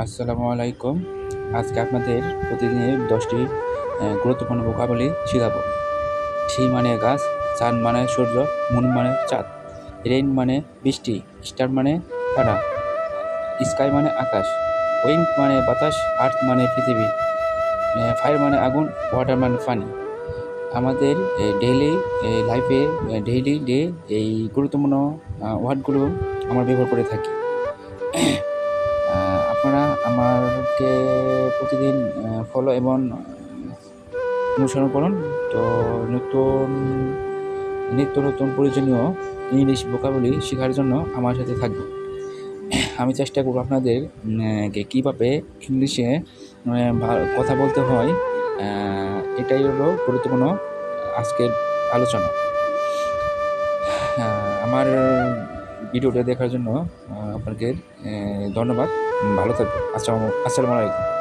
আসসালামু আলাইকুম। আজকে আপনাদের প্রতিদিনের ১০টি গুরুত্বপূর্ণ ভোকাবুলি শিখাবো। সি মানে গাছ, সান মানে সূর্য, মুন মানে চাঁদ, রেইন মানে বৃষ্টি, স্টার মানে তারা, স্কাই মানে আকাশ, উইন্ড মানে বাতাস, আর্থ মানে পৃথিবী, ফায়ার মানে আগুন, ওয়াটার মানে পানি। আমাদের ডেইলি লাইফে ডেইলি এই গুরুত্বপূর্ণ ওয়ার্ডগুলো আমরা ব্যবহার করে থাকি। আপনারা আমাকে প্রতিদিন ফলো এবং অনুসরণ করুন। তো নতুন নিত্য নতুন প্রয়োজনীয় ইংলিশ ভোকাবুলি শেখার জন্য আমার সাথে থাকবেন। আমি চেষ্টা করব আপনাদের কীভাবে ইংলিশে কথা বলতে হয়, এটাই হলো গুরুত্বপূর্ণ আজকের আলোচনা। আমার ভিডিওটা দেখার জন্য আপনাদের ধন্যবাদ। ভালো থাকবেন। আসসালামু আলাইকুম।